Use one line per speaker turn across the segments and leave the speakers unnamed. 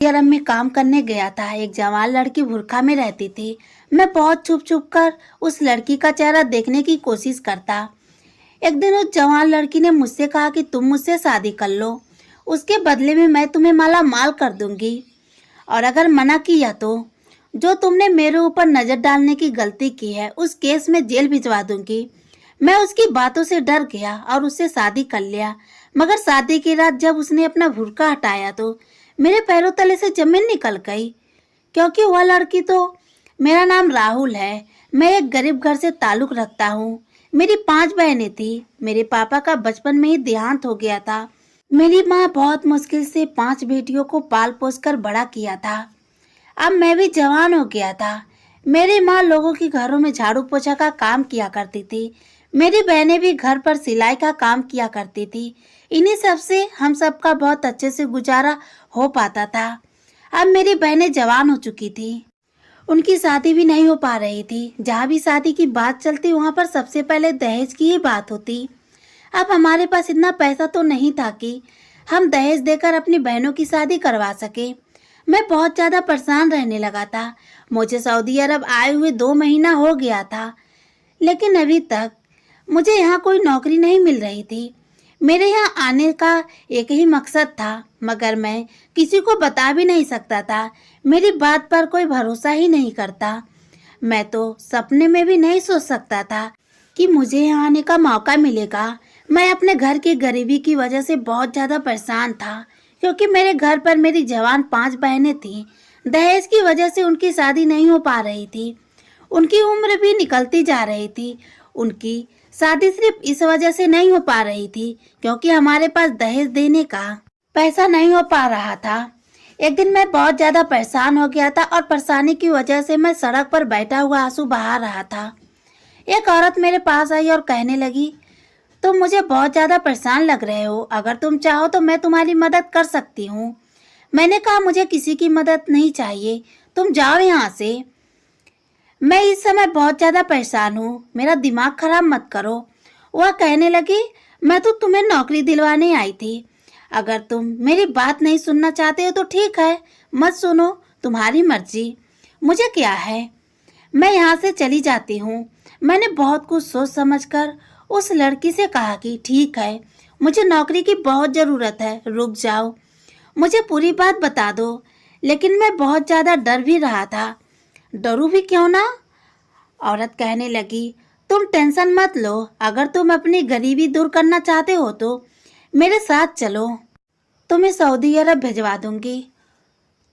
अरब में काम करने गया था। एक जवान लड़की बुर्का में रहती थी। मैं बहुत छुप छुप कर उस लड़की का चेहरा देखने की कोशिश करता। एक दिन उस जवान लड़की ने मुझसे कहा कि तुम मुझसे शादी कर लो, उसके बदले में मैं तुम्हें माला माल कर दूंगी, और अगर मना किया तो जो तुमने मेरे ऊपर नजर डालने की गलती की है उस केस में जेल भिजवा दूंगी। मैं उसकी बातों से डर गया और उससे शादी कर लिया। मगर शादी की रात जब उसने अपना बुर्का हटाया तो मेरे पैरों तले से जमीन निकल गई, क्योंकि वह लड़की तो मेरा नाम राहुल है। मैं एक गरीब घर से ताल्लुक रखता हूँ। मेरी 5 बहनें थी। मेरे पापा का बचपन में ही देहांत हो गया था। मेरी माँ बहुत मुश्किल से 5 बेटियों को पाल पोस कर बड़ा किया था। अब मैं भी जवान हो गया था। मेरी माँ लोगों के घरों में झाड़ू पोछा का काम किया करती थी। मेरी बहनें भी घर पर सिलाई का काम किया करती थी। इन्हीं सब से हम सबका बहुत अच्छे से गुजारा हो पाता था। अब मेरी बहनें जवान हो चुकी थी। उनकी शादी भी नहीं हो पा रही थी। जहाँ भी शादी की बात चलती वहाँ पर सबसे पहले दहेज की ही बात होती। अब हमारे पास इतना पैसा तो नहीं था कि हम दहेज देकर अपनी बहनों की शादी करवा सके। मैं बहुत ज़्यादा परेशान रहने लगा था। मुझे सऊदी अरब आए हुए 2 महीना हो गया था, लेकिन अभी तक मुझे यहाँ कोई नौकरी नहीं मिल रही थी। मेरे यहाँ आने का एक ही मकसद था, मगर मैं किसी को बता भी नहीं सकता था। मेरी बात पर कोई भरोसा ही नहीं करता। मैं तो सपने में भी नहीं सोच सकता था कि मुझे यहाँ आने का मौका मिलेगा। मैं अपने घर की गरीबी की वजह से बहुत ज़्यादा परेशान था, क्योंकि मेरे घर पर मेरी जवान 5 बहनें थीं। दहेज की वजह से उनकी शादी नहीं हो पा रही थी। उनकी उम्र भी निकलती जा रही थी। उनकी शादी सिर्फ इस वजह से नहीं हो पा रही थी क्योंकि हमारे पास दहेज देने का पैसा नहीं हो पा रहा था। एक दिन मैं बहुत ज़्यादा परेशान हो गया था और परेशानी की वजह से मैं सड़क पर बैठा हुआ आंसू बहा रहा था। एक औरत मेरे पास आई और कहने लगी, तुम मुझे बहुत ज़्यादा परेशान लग रहे हो, अगर तुम चाहो तो मैं तुम्हारी मदद कर सकती हूँ। मैंने कहा, मुझे किसी की मदद नहीं चाहिए, तुम जाओ यहाँ से। मैं इस समय बहुत ज़्यादा परेशान हूँ, मेरा दिमाग खराब मत करो। वह कहने लगी, मैं तो तुम्हें नौकरी दिलवाने आई थी। अगर तुम मेरी बात नहीं सुनना चाहते हो तो ठीक है, मत सुनो, तुम्हारी मर्जी, मुझे क्या है, मैं यहाँ से चली जाती हूँ। मैंने बहुत कुछ सोच समझकर उस लड़की से कहा कि ठीक है, मुझे नौकरी की बहुत ज़रूरत है, रुक जाओ, मुझे पूरी बात बता दो। लेकिन मैं बहुत ज़्यादा डर भी रहा था। डरू भी क्यों ना, औरत कहने लगी, तुम टेंशन मत लो, अगर तुम अपनी गरीबी दूर करना चाहते हो तो मेरे साथ चलो, तुम्हें सऊदी अरब भिजवा दूंगी।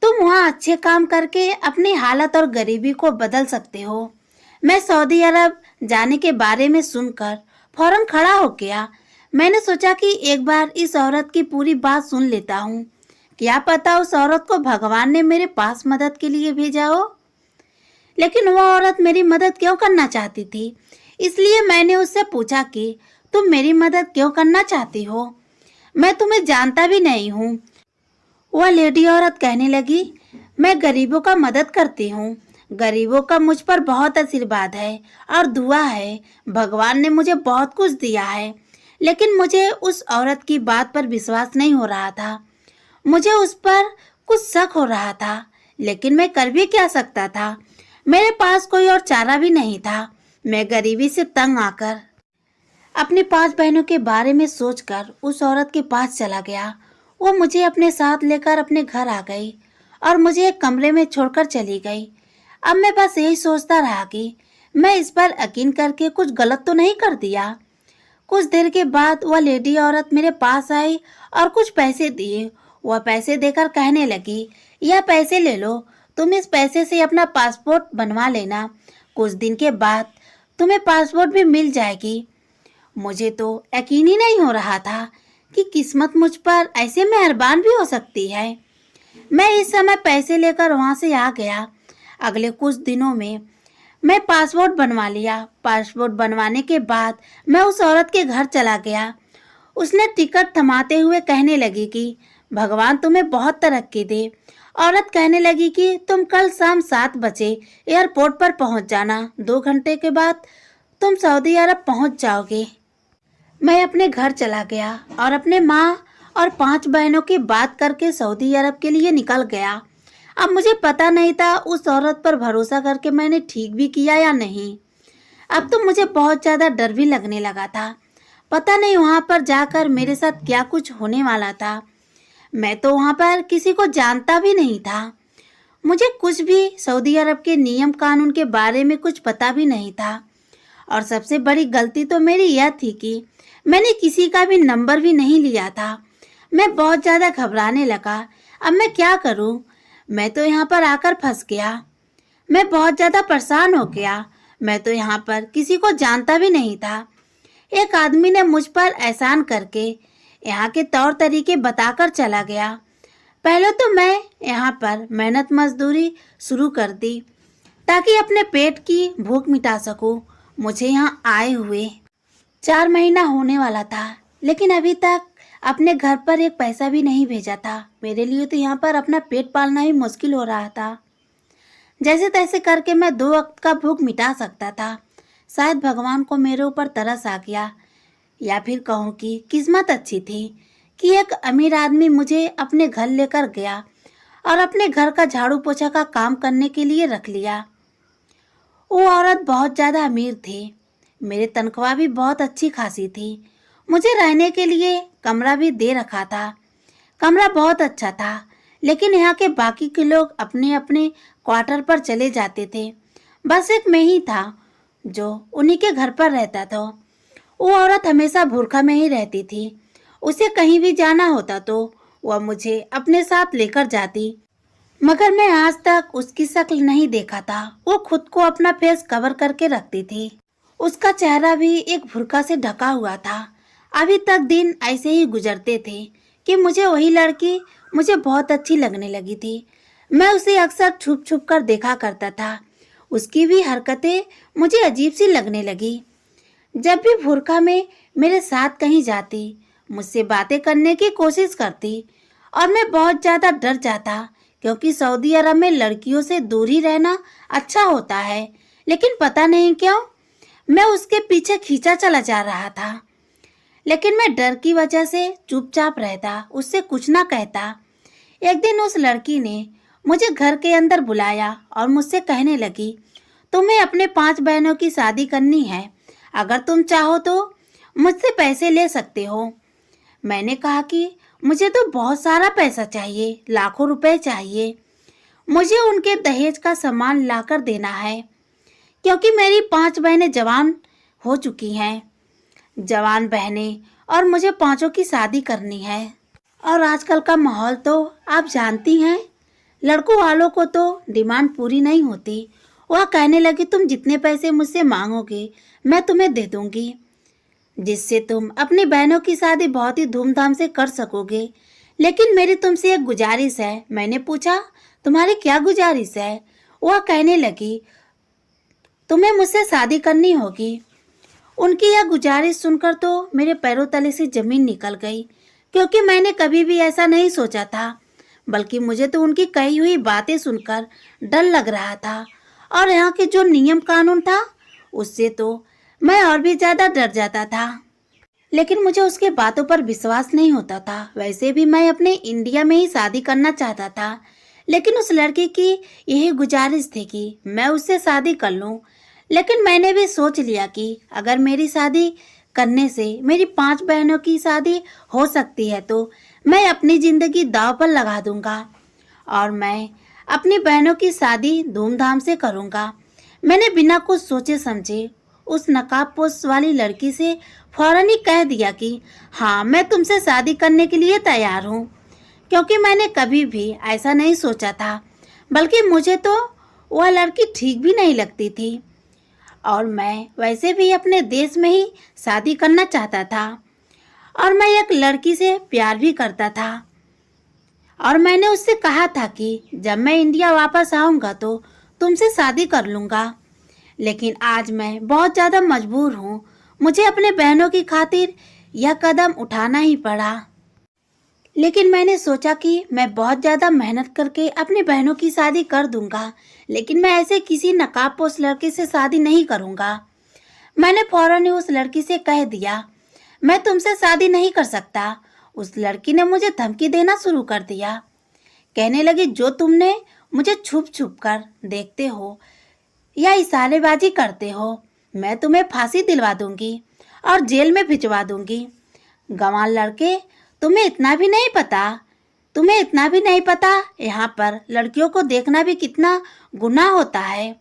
तुम वहाँ अच्छे काम करके अपनी हालत और गरीबी को बदल सकते हो। मैं सऊदी अरब जाने के बारे में सुनकर फौरन खड़ा हो गया। मैंने सोचा कि एक बार इस औरत की पूरी बात सुन लेता हूँ। क्या पता उस औरत को भगवान ने मेरे पास मदद के लिए भेजा हो। लेकिन वह औरत मेरी मदद क्यों करना चाहती थी, इसलिए मैंने उससे पूछा कि तुम मेरी मदद क्यों करना चाहती हो, मैं तुम्हें जानता भी नहीं हूँ। वह लेडी औरत कहने लगी, मैं गरीबों का मदद करती हूँ। गरीबों का मुझ पर बहुत आशीर्वाद है और दुआ है। भगवान ने मुझे बहुत कुछ दिया है। लेकिन मुझे उस औरत की बात पर विश्वास नहीं हो रहा था। मुझे उस पर कुछ शक हो रहा था, लेकिन मैं कर भी क्या सकता था। मेरे पास कोई और चारा भी नहीं था। मैं गरीबी से तंग आकर अपनी 5 बहनों के बारे में सोचकर उस औरत के पास चला गया। वो मुझे अपने साथ लेकर अपने घर आ गई और मुझे एक कमरे में छोड़कर चली गई। अब मैं बस यही सोचता रहा कि मैं इस पर यकीन करके कुछ गलत तो नहीं कर दिया। कुछ देर के बाद वह लेडी औरत मेरे पास आई और कुछ पैसे दिए। वह पैसे देकर कहने लगी, यह पैसे ले लो, तुम इस पैसे से अपना पासपोर्ट बनवा लेना। कुछ दिन के बाद तुम्हें पासपोर्ट भी मिल जाएगी। मुझे तो यकीन ही नहीं हो रहा था कि किस्मत मुझ पर ऐसे मेहरबान भी हो सकती है। मैं इस समय पैसे लेकर वहां से आ गया। अगले कुछ दिनों में मैं पासपोर्ट बनवा लिया। पासपोर्ट बनवाने के बाद मैं उस औरत के घर चला गया। उसने टिकट थमाते हुए कहने लगी कि भगवान तुम्हें बहुत तरक्की दे। औरत कहने लगी कि तुम कल शाम 7 बजे एयरपोर्ट पर पहुंच जाना। 2 घंटे के बाद तुम सऊदी अरब पहुंच जाओगे। मैं अपने घर चला गया और अपने माँ और 5 बहनों की बात करके सऊदी अरब के लिए निकल गया। अब मुझे पता नहीं था उस औरत पर भरोसा करके मैंने ठीक भी किया या नहीं। अब तो मुझे बहुत ज़्यादा डर भी लगने लगा था। पता नहीं वहाँ पर जाकर मेरे साथ क्या कुछ होने वाला था। मैं तो वहाँ पर किसी को जानता भी नहीं था। मुझे कुछ भी सऊदी अरब के नियम कानून के बारे में कुछ पता भी नहीं था। और सबसे बड़ी गलती तो मेरी यह थी कि मैंने किसी का भी नंबर भी नहीं लिया था। मैं बहुत ज़्यादा घबराने लगा। अब मैं क्या करूं? मैं तो यहाँ पर आकर फंस गया। मैं बहुत ज़्यादा परेशान हो गया। मैं तो यहाँ पर किसी को जानता भी नहीं था। एक आदमी ने मुझ पर एहसान करके यहाँ के तौर तरीके बताकर चला गया। पहले तो मैं यहाँ पर मेहनत मजदूरी शुरू कर दी ताकि अपने पेट की भूख मिटा सकूं। मुझे यहाँ आए हुए 4 महीना होने वाला था, लेकिन अभी तक अपने घर पर एक पैसा भी नहीं भेजा था। मेरे लिए तो यहाँ पर अपना पेट पालना ही मुश्किल हो रहा था। जैसे तैसे करके मैं 2 वक्त का भूख मिटा सकता था। शायद भगवान को मेरे ऊपर तरस आ गया, या फिर कहूँ कि किस्मत अच्छी थी कि एक अमीर आदमी मुझे अपने घर लेकर गया और अपने घर का झाड़ू पोछा का काम करने के लिए रख लिया। वो औरत बहुत ज़्यादा अमीर थी। मेरी तनख्वाह भी बहुत अच्छी खासी थी। मुझे रहने के लिए कमरा भी दे रखा था। कमरा बहुत अच्छा था, लेकिन यहाँ के बाकी के लोग अपने अपने क्वार्टर पर चले जाते थे। बस एक मैं ही था जो उन्हीं के घर पर रहता था। वो औरत हमेशा बुर्खा में ही रहती थी। उसे कहीं भी जाना होता तो वह मुझे अपने साथ लेकर जाती, मगर मैं आज तक उसकी शक्ल नहीं देखा था। वो खुद को अपना फेस कवर करके रखती थी। उसका चेहरा भी एक बुर्का से ढका हुआ था। अभी तक दिन ऐसे ही गुजरते थे कि मुझे वही लड़की मुझे बहुत अच्छी लगने लगी थी। मैं उसे अक्सर छुप छुप कर देखा करता था। उसकी भी हरकतें मुझे अजीब सी लगने लगी। जब भी बुर्का में मेरे साथ कहीं जाती, मुझसे बातें करने की कोशिश करती और मैं बहुत ज़्यादा डर जाता, क्योंकि सऊदी अरब में लड़कियों से दूर ही रहना अच्छा होता है। लेकिन पता नहीं क्यों मैं उसके पीछे खींचा चला जा रहा था। लेकिन मैं डर की वजह से चुपचाप रहता, उससे कुछ ना कहता। एक दिन उस लड़की ने मुझे घर के अंदर बुलाया और मुझसे कहने लगी, तुम्हें अपने 5 बहनों की शादी करनी है। अगर तुम चाहो तो मुझसे पैसे ले सकते हो। मैंने कहा कि मुझे तो बहुत सारा पैसा चाहिए, लाखों रुपए चाहिए। मुझे उनके दहेज का सामान लाकर देना है, क्योंकि मेरी 5 बहनें जवान हो चुकी हैं, जवान बहनें, और मुझे 5 की शादी करनी है। और आजकल का माहौल तो आप जानती हैं, लड़कों वालों को तो डिमांड पूरी नहीं होती। वह कहने लगी, तुम जितने पैसे मुझसे मांगोगे मैं तुम्हें दे दूंगी, जिससे तुम अपनी बहनों की शादी बहुत ही धूमधाम से कर सकोगे। लेकिन मेरी तुमसे एक गुजारिश है। मैंने पूछा, तुम्हारी क्या गुजारिश है? वह कहने लगी, तुम्हें मुझसे शादी करनी होगी। उनकी यह गुजारिश सुनकर तो मेरे पैरों तले से जमीन निकल गई, क्योंकि मैंने कभी भी ऐसा नहीं सोचा था। बल्कि मुझे तो उनकी कही हुई बातें सुनकर डर लग रहा था, और यहाँ के जो नियम कानून था उससे तो मैं और भी ज़्यादा डर जाता था। लेकिन मुझे उसके बातों पर विश्वास नहीं होता था। वैसे भी मैं अपने इंडिया में ही शादी करना चाहता था, लेकिन उस लड़की की यही गुजारिश थी कि मैं उससे शादी कर लूं। लेकिन मैंने भी सोच लिया कि अगर मेरी शादी करने से मेरी 5 बहनों की शादी हो सकती है तो मैं अपनी ज़िंदगी दांव पर लगा दूंगा और मैं अपनी बहनों की शादी धूमधाम से करूंगा। मैंने बिना कुछ सोचे समझे उस नकाबपोश वाली लड़की से फौरन ही कह दिया कि हाँ, मैं तुमसे शादी करने के लिए तैयार हूँ, क्योंकि मैंने कभी भी ऐसा नहीं सोचा था। बल्कि मुझे तो वह लड़की ठीक भी नहीं लगती थी, और मैं वैसे भी अपने देश में ही शादी करना चाहता था, और मैं एक लड़की से प्यार भी करता था। और मैंने उससे कहा था कि जब मैं इंडिया वापस आऊँगा तो तुमसे शादी कर लूँगा। लेकिन आज मैं बहुत ज़्यादा मजबूर हूँ। मुझे अपने बहनों की खातिर यह कदम उठाना ही पड़ा। लेकिन मैंने सोचा कि मैं बहुत ज़्यादा मेहनत करके अपनी बहनों की शादी कर दूंगा, लेकिन मैं ऐसे किसी नकाबपोश लड़के से शादी नहीं करूँगा। मैंने फौरन ही उस लड़की से कह दिया, मैं तुमसे शादी नहीं कर सकता। उस लड़की ने मुझे धमकी देना शुरू कर दिया। कहने लगी, जो तुमने मुझे छुप छुप कर देखते हो या इशारेबाजी करते हो, मैं तुम्हें फांसी दिलवा दूंगी और जेल में भिजवा दूंगी। गंवार लड़के, तुम्हें इतना भी नहीं पता यहाँ पर लड़कियों को देखना भी कितना गुनाह होता है।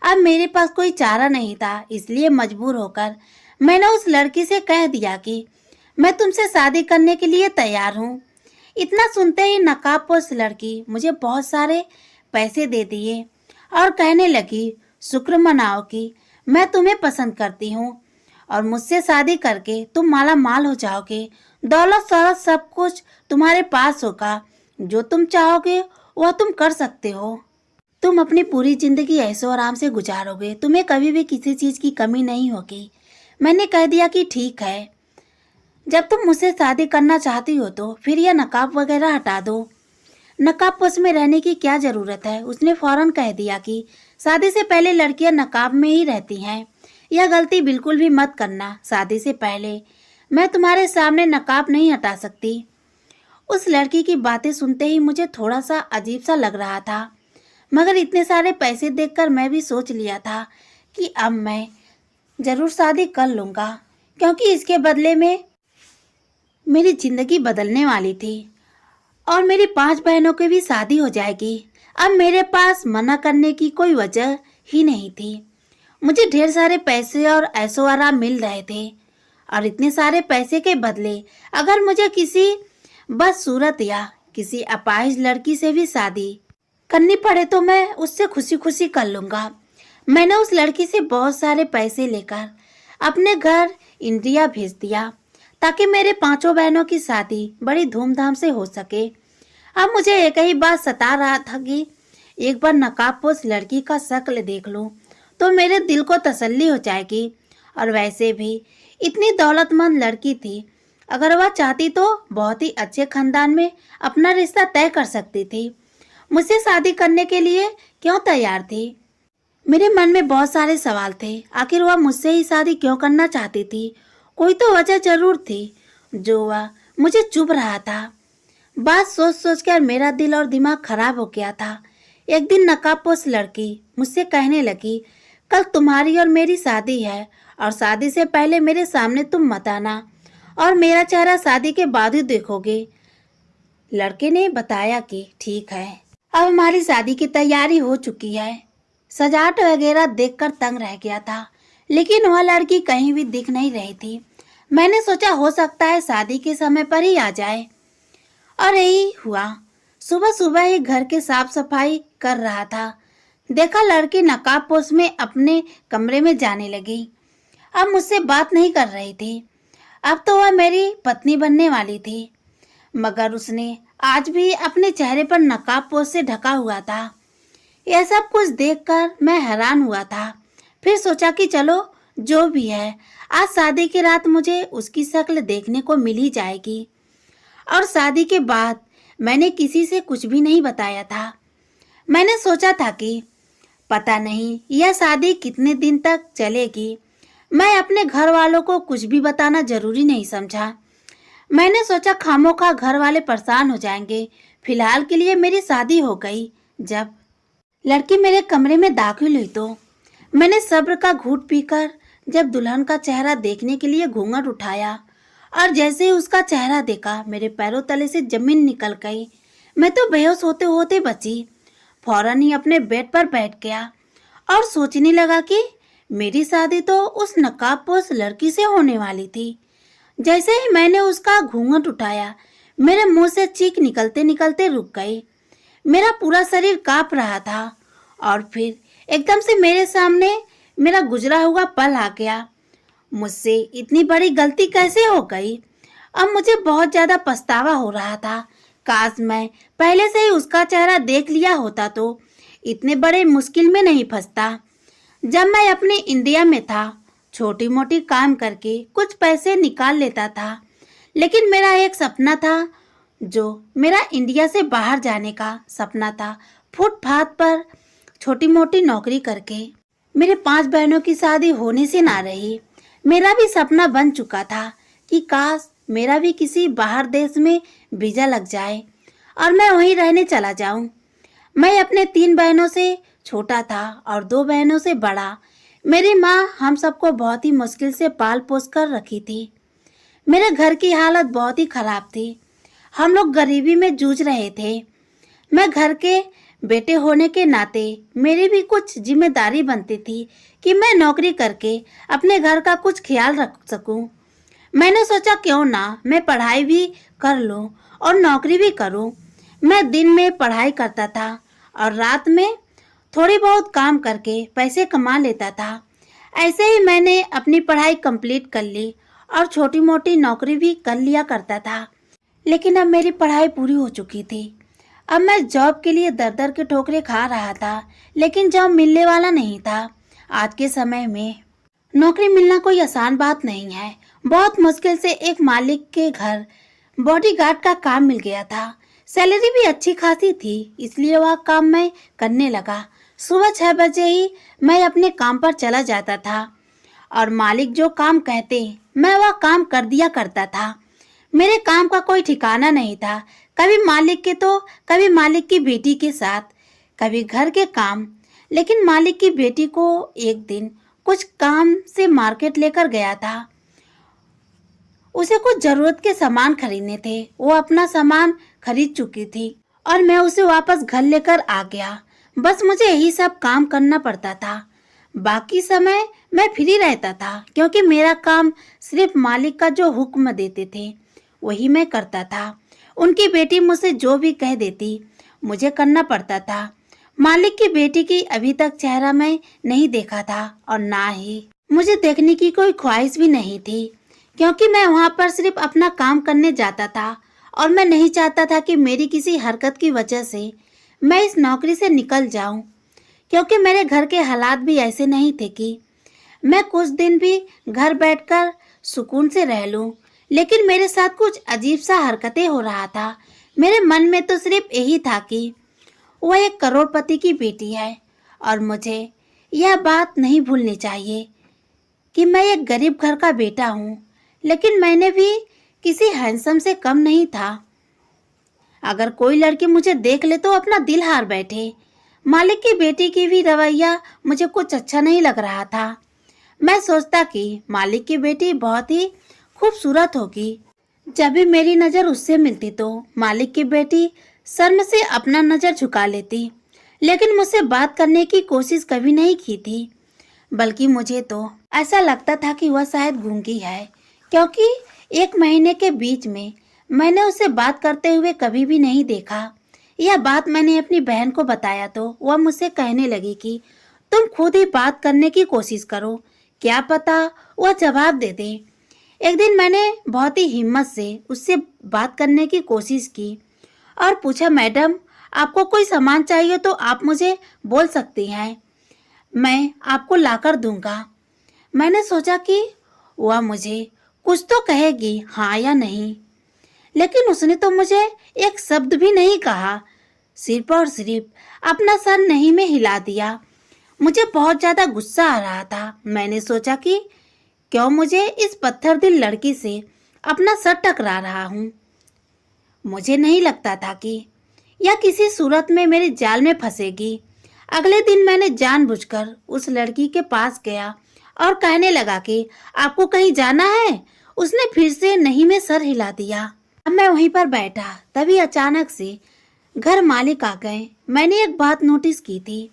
अब मेरे पास कोई चारा नहीं था, इसलिए मजबूर होकर मैंने उस लड़की से कह दिया कि मैं तुमसे शादी करने के लिए तैयार हूँ। इतना सुनते ही नकाबपोश लड़की मुझे बहुत सारे पैसे दे दिए और कहने लगी, शुक्र मनाओ कि मैं तुम्हें पसंद करती हूँ और मुझसे शादी करके तुम माला माल हो जाओगे। दौलत शौहरत सब कुछ तुम्हारे पास होगा, जो तुम चाहोगे वह तुम कर सकते हो। तुम अपनी पूरी जिंदगी ऐशो आराम से गुजारोगे, तुम्हें कभी भी किसी चीज की कमी नहीं होगी। मैंने कह दिया कि ठीक है, जब तुम मुझसे शादी करना चाहती हो तो फिर यह नकाब वगैरह हटा दो। नकाबपोश में रहने की क्या जरूरत है? उसने फौरन कह दिया कि शादी से पहले लड़कियां नकाब में ही रहती हैं। यह गलती बिल्कुल भी मत करना। शादी से पहले मैं तुम्हारे सामने नकाब नहीं हटा सकती। उस लड़की की बातें सुनते ही मुझे थोड़ा सा अजीब सा लग रहा था, मगर इतने सारे पैसे देखकर मैं भी सोच लिया था कि अब मैं जरूर शादी कर लूँगा, क्योंकि इसके बदले में मेरी जिंदगी बदलने वाली थी और मेरी 5 बहनों की भी शादी हो जाएगी। अब मेरे पास मना करने की कोई वजह ही नहीं थी। मुझे ढेर सारे पैसे और ऐशो आराम मिल रहे थे और इतने सारे पैसे के बदले अगर मुझे किसी बदसूरत या किसी अपाहिज लड़की से भी शादी करनी पड़े तो मैं उससे खुशी खुशी कर लूँगा। मैंने उस लड़की से बहुत सारे पैसे लेकर अपने घर इंडिया भेज दिया ताकि मेरे 5 बहनों की शादी बड़ी धूमधाम से हो सके। अब मुझे एक ही बात सता रहा था कि एक बार नकाबपोश लड़की का शक्ल देख लूं तो मेरे दिल को तसल्ली हो जाएगी। और वैसे भी इतनी दौलतमंद लड़की थी, अगर वह चाहती तो बहुत ही अच्छे खानदान में अपना रिश्ता तय कर सकती थी। मुझसे शादी करने के लिए क्यों तैयार थी? मेरे मन में बहुत सारे सवाल थे। आखिर वह मुझसे ही शादी क्यों करना चाहती थी? कोई तो वजह जरूर थी जो वह मुझे चुभ रहा था। बात सोच सोच कर मेरा दिल और दिमाग खराब हो गया था। एक दिन नकाबपोश लड़की मुझसे कहने लगी, कल तुम्हारी और मेरी शादी है और शादी से पहले मेरे सामने तुम मत आना और मेरा चेहरा शादी के बाद ही देखोगे। लड़के ने बताया कि ठीक है, अब हमारी शादी की तैयारी हो चुकी है। सजावट वगैरह देखकर तंग रह गया था, लेकिन वह लड़की कहीं भी दिख नहीं रही थी। मैंने सोचा हो सकता है शादी के समय पर ही आ जाए, और यही हुआ। सुबह सुबह ही घर के साफ सफाई कर रहा था, देखा लड़की नकाबपोश में अपने कमरे में जाने लगी। अब मुझसे बात नहीं कर रही थी, अब तो वह मेरी पत्नी बनने वाली थी, मगर उसने आज भी अपने चेहरे पर नकाबपोश से ढका हुआ था। यह सब कुछ देखकर मैं हैरान हुआ था। फिर सोचा कि चलो जो भी है, आज शादी की रात मुझे उसकी शक्ल देखने को मिल ही जाएगी। और शादी के बाद मैंने किसी से कुछ भी नहीं बताया था। मैंने सोचा था कि पता नहीं यह शादी कितने दिन तक चलेगी। मैं अपने घर वालों को कुछ भी बताना जरूरी नहीं समझा। मैंने सोचा खामोखा घर वाले परेशान हो जाएंगे। फिलहाल के लिए मेरी शादी हो गई। जब लड़की मेरे कमरे में दाखिल हुई तो मैंने सब्र का घूंट पीकर जब दुल्हन का चेहरा देखने के लिए घूंघट उठाया और जैसे ही उसका चेहरा देखा, मेरे पैरों तले से जमीन निकल गई। मैं तो बेहोश होते होते बची। फौरन ही अपने बेड पर बैठ गया और सोचने लगा कि मेरी शादी तो उस नकाबपोश लड़की से होने वाली थी। जैसे ही मैंने उसका घूंघट उठाया, मेरे मुंह से चीख निकलते निकलते रुक गई। मेरा पूरा शरीर कांप रहा था और फिर एकदम से मेरे सामने मेरा गुजरा हुआ पल आ गया। मुझसे इतनी बड़ी गलती कैसे हो गई? अब मुझे बहुत ज्यादा पछतावा हो रहा था। काश मैं पहले से ही उसका चेहरा देख लिया होता तो इतने बड़े मुश्किल में नहीं फंसता। जब मैं अपने इंडिया में था, छोटी मोटी काम करके कुछ पैसे निकाल लेता था, लेकिन मेरा एक सपना था, जो मेरा इंडिया से बाहर जाने का सपना था। फुटपाथ पर छोटी मोटी नौकरी करके मेरे 5 बहनों की शादी होने से ना रही। मेरा भी सपना बन चुका था कि काश मेरा भी किसी बाहर देश में वीजा लग जाए और मैं वहीं रहने चला जाऊं। मैं अपने 3 बहनों से छोटा था और 2 बहनों से बड़ा। मेरी माँ हम सबको बहुत ही मुश्किल से पाल पोस कर रखी थी। मेरे घर की हालत बहुत ही खराब थी। हम लोग गरीबी में जूझ रहे थे। मैं घर के बेटे होने के नाते मेरी भी कुछ जिम्मेदारी बनती थी कि मैं नौकरी करके अपने घर का कुछ ख्याल रख सकूं। मैंने सोचा क्यों ना मैं पढ़ाई भी कर लूं और नौकरी भी करूं। मैं दिन में पढ़ाई करता था और रात में थोड़ी बहुत काम करके पैसे कमा लेता था। ऐसे ही मैंने अपनी पढ़ाई कंप्लीट कर ली और छोटी मोटी नौकरी भी कर लिया करता था। लेकिन अब मेरी पढ़ाई पूरी हो चुकी थी। अब मैं जॉब के लिए दर दर के ठोकरें खा रहा था, लेकिन जॉब मिलने वाला नहीं था। आज के समय में नौकरी मिलना कोई आसान बात नहीं है। बहुत मुश्किल से एक मालिक के घर बॉडीगार्ड का काम मिल गया था। सैलरी भी अच्छी खासी थी, इसलिए वह काम मैं करने लगा। सुबह 6 बजे ही मैं अपने काम पर चला जाता था और मालिक जो काम कहते मैं वह काम कर दिया करता था। मेरे काम का कोई ठिकाना नहीं था। कभी मालिक के तो कभी मालिक की बेटी के साथ, कभी घर के काम। लेकिन मालिक की बेटी को एक दिन कुछ काम से मार्केट लेकर गया था। उसे कुछ जरूरत के सामान खरीदने थे। वो अपना सामान खरीद चुकी थी और मैं उसे वापस घर लेकर आ गया। बस मुझे यही सब काम करना पड़ता था। बाकी समय मैं फ्री रहता था क्योंकि मेरा काम सिर्फ मालिक का जो हुक्म देते थे वही मैं करता था। उनकी बेटी मुझसे जो भी कह देती मुझे करना पड़ता था। मालिक की बेटी की अभी तक चेहरा मैं नहीं देखा था और ना ही मुझे देखने की कोई ख्वाहिश भी नहीं थी, क्योंकि मैं वहां पर सिर्फ अपना काम करने जाता था और मैं नहीं चाहता था कि मेरी किसी हरकत की वजह से मैं इस नौकरी से निकल जाऊं, क्योंकि मेरे घर के हालात भी ऐसे नहीं थे कि मैं कुछ दिन भी घर बैठकर सुकून से रह लूं। लेकिन मेरे साथ कुछ अजीब सा हरकतें हो रहा था। मेरे मन में तो सिर्फ यही था कि वह एक करोड़पति की बेटी है और मुझे यह बात नहीं भूलनी चाहिए कि मैं एक गरीब घर का बेटा हूँ। लेकिन मैंने भी किसी हैंडसम से कम नहीं था। अगर कोई लड़की मुझे देख ले तो अपना दिल हार बैठे। मालिक की बेटी की भी रवैया मुझे कुछ अच्छा नहीं लग रहा था। मैं सोचता कि मालिक की बेटी बहुत ही खूबसूरत होगी। जब भी मेरी नज़र उससे मिलती तो मालिक की बेटी शर्म से अपना नज़र झुका लेती, लेकिन मुझसे बात करने की कोशिश कभी नहीं की थी। बल्कि मुझे तो ऐसा लगता था कि वह शायद गूंगी है, क्योंकि 1 महीने के बीच में मैंने उसे बात करते हुए कभी भी नहीं देखा। यह बात मैंने अपनी बहन को बताया तो वह मुझसे कहने लगी कि तुम खुद ही बात करने की कोशिश करो, क्या पता वह जवाब दे दे। एक दिन मैंने बहुत ही हिम्मत से उससे बात करने की कोशिश की और पूछा, मैडम आपको कोई सामान चाहिए तो आप मुझे बोल सकती हैं, मैं आपको लाकर दूंगा। मैंने सोचा कि वह मुझे कुछ तो कहेगी, हाँ या नहीं, लेकिन उसने तो मुझे एक शब्द भी नहीं कहा। सिर्फ और सिर्फ अपना सर नहीं में हिला दिया। मुझे बहुत ज्यादा गुस्सा आ रहा था। मैंने सोचा कि क्यों मुझे इस पत्थर दिल लड़की से अपना सर टकरा रहा हूँ। मुझे नहीं लगता था कि यह किसी सूरत में मेरे जाल में फंसेगी। अगले दिन मैंने जानबूझकर उस लड़की के पास गया और कहने लगा कि आपको कहीं जाना है। उसने फिर से नहीं में सर हिला दिया। अब मैं वहीं पर बैठा, तभी अचानक से घर मालिक आ गए। मैंने एक बात नोटिस की थी,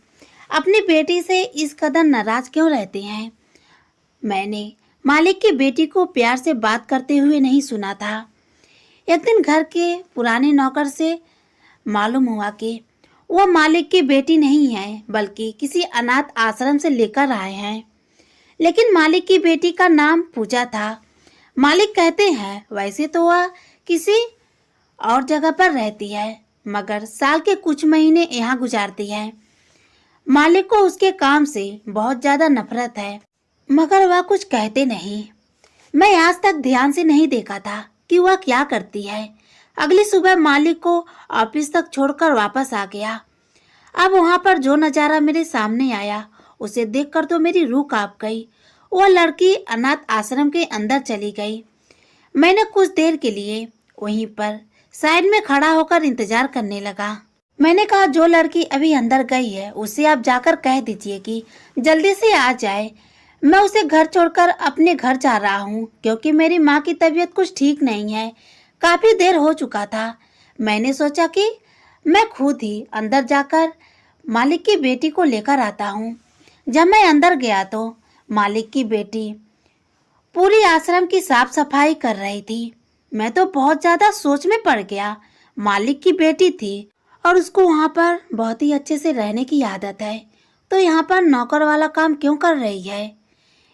अपनी बेटी से इस कदर नाराज क्यों रहते हैं। मैंने मालिक की बेटी को प्यार से बात करते हुए नहीं सुना था। एक दिन घर के पुराने नौकर से मालूम हुआ कि वह मालिक की बेटी नहीं है, बल्कि किसी अनाथ आश्रम से लेकर आए हैं। लेकिन मालिक की बेटी का नाम पूजा था। मालिक कहते हैं वैसे तो वह किसी और जगह पर रहती है, मगर साल के कुछ महीने यहाँ गुजारती है। मालिक को उसके काम से बहुत ज्यादा नफरत है, मगर वह कुछ कहते नहीं। मैं आज तक ध्यान से नहीं देखा था कि वह क्या करती है। अगली सुबह मालिक को ऑफिस तक छोड़कर वापस आ गया। अब वहां पर जो नजारा मेरे सामने आया उसे देखकर तो मेरी रूह कांप गई। वह लड़की अनाथ आश्रम के अंदर चली गई। मैंने कुछ देर के लिए वहीं पर साइड में खड़ा होकर इंतजार करने लगा। मैंने कहा, जो लड़की अभी अंदर गई है उसे आप जाकर कह दीजिए कि जल्दी से आ जाए। मैं उसे घर छोड़कर अपने घर जा रहा हूँ क्योंकि मेरी माँ की तबीयत कुछ ठीक नहीं है। काफी देर हो चुका था। मैंने सोचा कि मैं खुद ही अंदर जाकर मालिक की बेटी को लेकर आता हूँ। जब मैं अंदर गया तो मालिक की बेटी पूरी आश्रम की साफ सफाई कर रही थी। मैं तो बहुत ज्यादा सोच में पड़ गया। मालिक की बेटी थी और उसको वहां पर बहुत ही अच्छे से रहने की आदत है, तो यहाँ पर नौकर वाला काम क्यों कर रही है?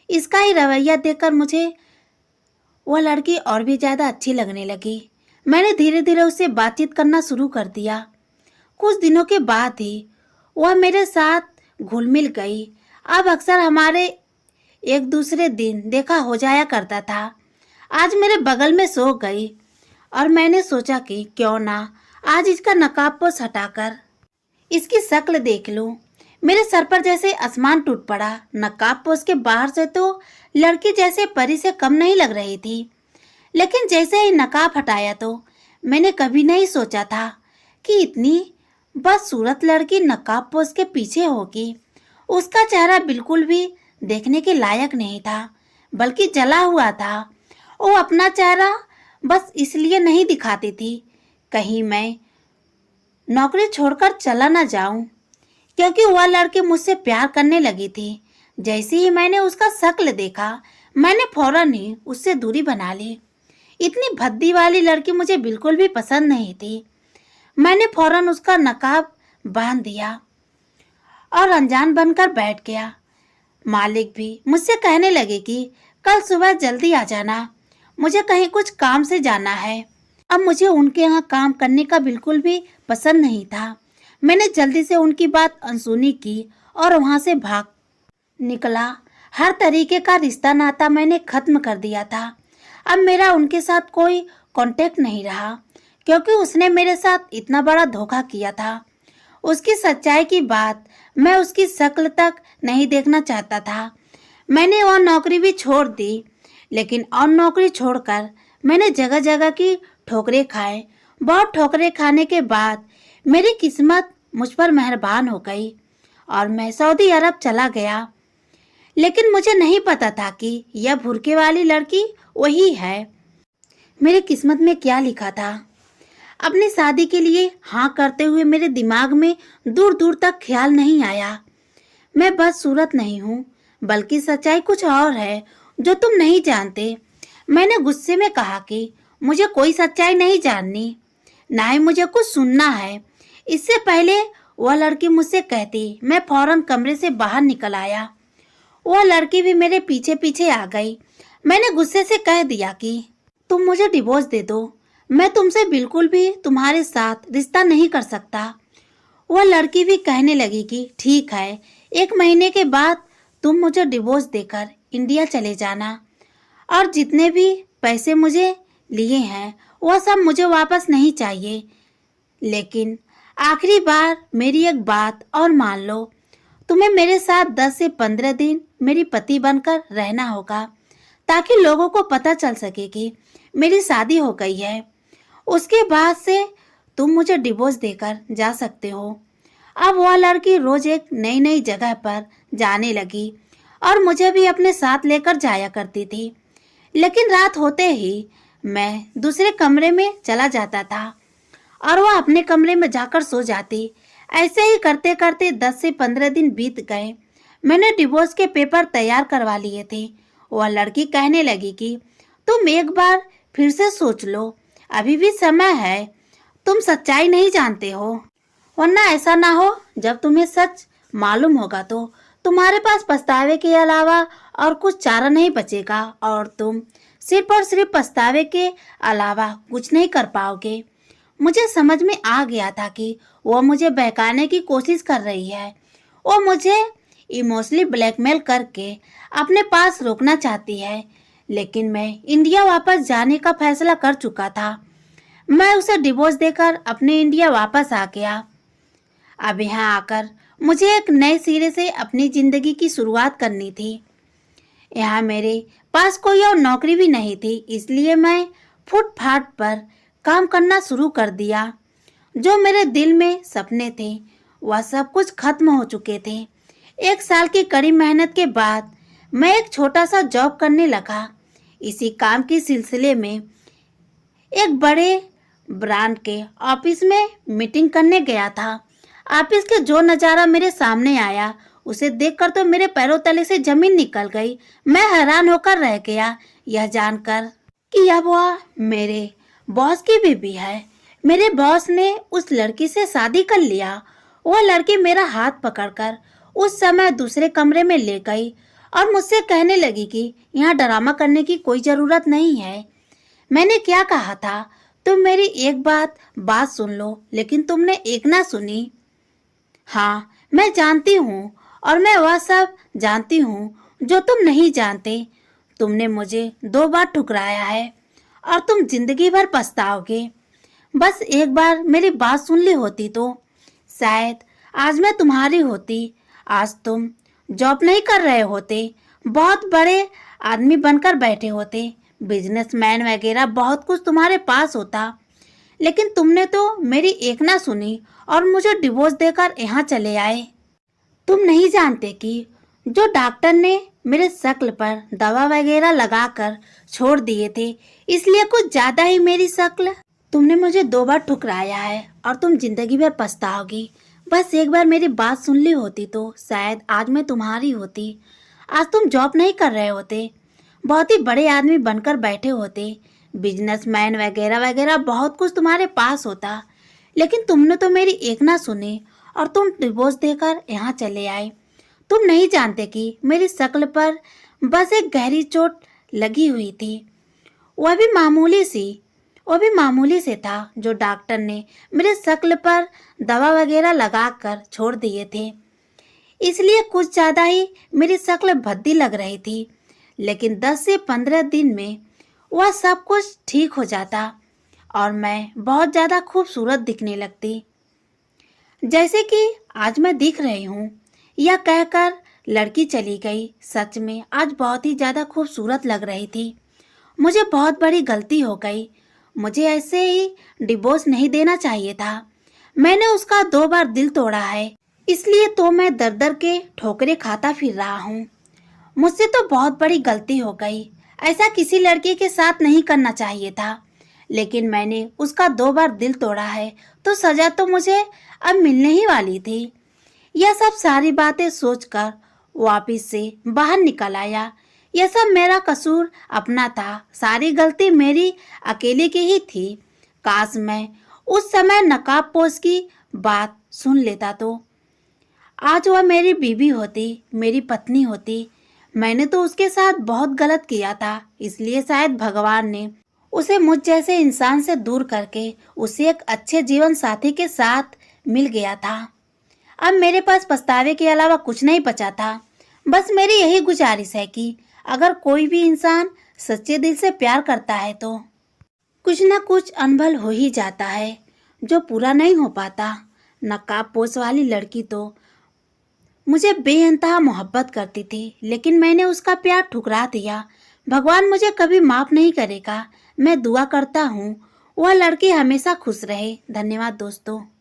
इसका ही रवैया देखकर मुझे वह लड़की और भी ज्यादा अच्छी लगने लगी। मैंने धीरे धीरे उससे बातचीत करना शुरू कर दिया। कुछ दिनों के बाद ही वह मेरे साथ घुल मिल गई। अब अक्सर हमारे एक दूसरे दिन देखा हो जाया करता था। आज मेरे बगल में सो गई और मैंने सोचा कि क्यों ना आज इसका नकाबपोश हटाकर इसकी शक्ल देख लूं। मेरे सर पर जैसे आसमान टूट पड़ा। नकाबपोश के बाहर से तो लड़की जैसे परी से कम नहीं लग रही थी, लेकिन जैसे ही नकाब हटाया तो मैंने कभी नहीं सोचा था कि इतनी बदसूरत लड़की नकाबपोश के पीछे होगी। उसका चेहरा बिल्कुल भी देखने के लायक नहीं था, बल्कि जला हुआ था। वो अपना चेहरा बस इसलिए नहीं दिखाती थी कहीं मैं नौकरी छोड़कर चला न जाऊं, क्योंकि वह लड़की मुझसे प्यार करने लगी थी। जैसे ही मैंने उसका शक्ल देखा, मैंने फौरन ही उससे दूरी बना ली। इतनी भद्दी वाली लड़की मुझे बिल्कुल भी पसंद नहीं थी। मैंने फौरन उसका नकाब बांध दिया और अनजान बनकर बैठ गया। मालिक भी मुझसे कहने लगे कि कल सुबह जल्दी आ जाना, मुझे कहीं कुछ काम से जाना है। अब मुझे उनके यहाँ काम करने का बिल्कुल भी पसंद नहीं था। मैंने जल्दी से उनकी बात अनसुनी की और वहाँ से भाग निकला। हर तरीके का रिश्ता नाता मैंने खत्म कर दिया था। अब मेरा उनके साथ कोई कांटेक्ट नहीं रहा, क्योंकि उसने मेरे साथ इतना बड़ा धोखा किया था। उसकी सच्चाई की बात मैं उसकी शक्ल तक नहीं देखना चाहता था। मैंने वह नौकरी भी छोड़ दी, लेकिन और नौकरी छोड़कर मैंने जगह जगह की ठोकरें खाए। बहुत ठोकरें खाने के बाद मेरी किस्मत मुझ पर मेहरबान हो गई और मैं सऊदी अरब चला गया। लेकिन मुझे नहीं पता था कि यह भुर्के वाली लड़की वही है। मेरी किस्मत में क्या लिखा था? अपनी शादी के लिए हाँ करते हुए मेरे दिमाग में दूर दूर तक ख्याल नहीं आया। मैं बदसूरत नहीं हूँ, बल्कि सच्चाई कुछ और है जो तुम नहीं जानते। मैंने गुस्से में कहा कि मुझे कोई सच्चाई नहीं जाननी, ना ही मुझे कुछ सुनना है। इससे पहले वह लड़की मुझसे कहती, मैं फौरन कमरे से बाहर निकल आया। वह लड़की भी मेरे पीछे पीछे आ गई। मैंने गुस्से से कह दिया कि तुम मुझे डिवोर्स दे दो, मैं तुमसे बिल्कुल भी तुम्हारे साथ रिश्ता नहीं कर सकता। वह लड़की भी कहने लगी कि ठीक है, 1 महीने के बाद तुम मुझे डिवोर्स देकर इंडिया चले जाना और जितने भी पैसे मुझे लिए हैं वह सब मुझे वापस नहीं चाहिए। लेकिन आखिरी बार मेरी एक बात और मान लो, तुम्हें मेरे साथ 10 से 15 दिन मेरी पति बनकर रहना होगा, ताकि लोगों को पता चल सके कि मेरी शादी हो गई है। उसके बाद से तुम मुझे डिवोर्स देकर जा सकते हो। अब वह लड़की रोज एक नई नई जगह पर जाने लगी और मुझे भी अपने साथ लेकर जाया करती थी। लेकिन रात होते ही मैं दूसरे कमरे में चला जाता था और वह अपने कमरे में जाकर सो जाती। ऐसे ही करते करते 10 से 15 दिन बीत गए। मैंने डिवोर्स के पेपर तैयार करवा लिए थे। वह लड़की कहने लगी कि तुम एक बार फिर से सोच लो, अभी भी समय है, तुम सच्चाई नहीं जानते हो, वरना ऐसा ना हो जब तुम्हें सच मालूम होगा तो तुम्हारे पास पछतावे के अलावा और कुछ चारा नहीं बचेगा और तुम सिर्फ और सिर्फ पछतावे के अलावा कुछ नहीं कर पाओगे। मुझे समझ में आ गया था कि वो मुझे बहकाने की कोशिश कर रही है। वो मुझे इमोशनली ब्लैकमेल करके अपने पास रोकना चाहती है। लेकिन मैं इंडिया वापस जाने का फैसला कर चुका था। मैं उसे डिवोर्स देकर अपने इंडिया वापस आ गया। अब यहाँ आकर मुझे एक नए सिरे से अपनी जिंदगी की शुरुआत करनी थी। यहाँ मेरे पास कोई और नौकरी भी नहीं थी, इसलिए मैं फुटपाथ पर काम करना शुरू कर दिया। जो मेरे दिल में सपने थे वह सब कुछ खत्म हो चुके थे। 1 साल की कड़ी मेहनत के बाद मैं एक छोटा सा जॉब करने लगा। इसी काम के सिलसिले में एक बड़े ब्रांड के ऑफिस में मीटिंग करने गया था। ऑफिस के जो नज़ारा मेरे सामने आया उसे देखकर तो मेरे पैरों तले से जमीन निकल गई। मैं हैरान होकर रह गया यह जानकर कि यह वह मेरे बॉस की बीवी है। मेरे बॉस ने उस लड़की से शादी कर लिया। वह लड़की मेरा हाथ पकड़कर उस समय दूसरे कमरे में ले गई और मुझसे कहने लगी कि यहाँ ड्रामा करने की कोई ज़रूरत नहीं है। मैंने क्या कहा था, तुम मेरी एक बात सुन लो, लेकिन तुमने एक ना सुनी। हाँ, मैं जानती हूँ और मैं वह सब जानती हूँ जो तुम नहीं जानते। तुमने मुझे 2 बार ठुकराया है और तुम जिंदगी भर पछताओगे। बस एक बार मेरी बात सुन ली होती तो शायद आज मैं तुम्हारी होती। आज तुम जॉब नहीं कर रहे होते, बहुत बड़े आदमी बनकर बैठे होते, बिजनेसमैन वगैरह बहुत कुछ तुम्हारे पास होता। लेकिन तुमने तो मेरी एक ना सुनी और मुझे डिवोर्स देकर यहाँ चले आए। तुम नहीं जानते कि जो डॉक्टर ने मेरे शक्ल पर दवा वगैरह लगाकर छोड़ दिए थे, इसलिए कुछ ज्यादा ही मेरी शक्ल। तुमने मुझे 2 बार ठुकराया है और तुम जिंदगी भर पछताओगी। बस एक बार मेरी बात सुन ली होती तो शायद आज मैं तुम्हारी होती। आज तुम जॉब नहीं कर रहे होते, बहुत ही बड़े आदमी बनकर बैठे होते, बिजनेसमैन वगैरह वगैरह बहुत कुछ तुम्हारे पास होता। लेकिन तुमने तो मेरी एक ना सुनी और तुम डिवोर्स देकर यहाँ चले आए। तुम नहीं जानते कि मेरी शक्ल पर बस एक गहरी चोट लगी हुई थी, वह भी मामूली से था जो डॉक्टर ने मेरे शक्ल पर दवा वगैरह लगाकर छोड़ दिए थे। इसलिए कुछ ज़्यादा ही मेरी शक्ल भद्दी लग रही थी। लेकिन 10 से 15 दिन में वह सब कुछ ठीक हो जाता और मैं बहुत ज़्यादा खूबसूरत दिखने लगती, जैसे कि आज मैं दिख रही हूँ। यह कहकर लड़की चली गई। सच में आज बहुत ही ज़्यादा खूबसूरत लग रही थी। मुझे बहुत बड़ी गलती हो गई। मुझे ऐसे ही डिवोर्स नहीं देना चाहिए था। मैंने उसका 2 बार दिल तोड़ा है, इसलिए तो मैं दर दर के ठोकरें खाता फिर रहा हूँ। मुझसे तो बहुत बड़ी गलती हो गई। ऐसा किसी लड़की के साथ नहीं करना चाहिए था, लेकिन मैंने उसका 2 बार दिल तोड़ा है तो सजा तो मुझे अब मिलने ही वाली थी। यह सब सारी बातें सोचकर वापिस से बाहर निकल आया। यह सब मेरा कसूर अपना था, सारी गलती मेरी अकेले की ही थी। काश मैं उस समय नकाबपोश की बात सुन लेता तो आज वह मेरी बीवी होती, मेरी पत्नी होती। मैंने तो उसके साथ बहुत गलत किया था, इसलिए शायद भगवान ने उसे मुझ जैसे इंसान से दूर करके उसे एक अच्छे जीवन साथी के साथ मिल गया था। अब मेरे पास पछतावे के अलावा कुछ नहीं बचा था। बस मेरी यही गुजारिश है कि अगर कोई भी इंसान सच्चे दिल से प्यार करता है तो कुछ ना कुछ अनबल हो ही जाता है जो पूरा नहीं हो पाता। नकाबपोश वाली लड़की तो मुझे बेइंतहा मोहब्बत करती थी, लेकिन मैंने उसका प्यार ठुकरा दिया। भगवान मुझे कभी माफ नहीं करेगा। मैं दुआ करता हूँ वह लड़की हमेशा खुश रहे। धन्यवाद दोस्तों।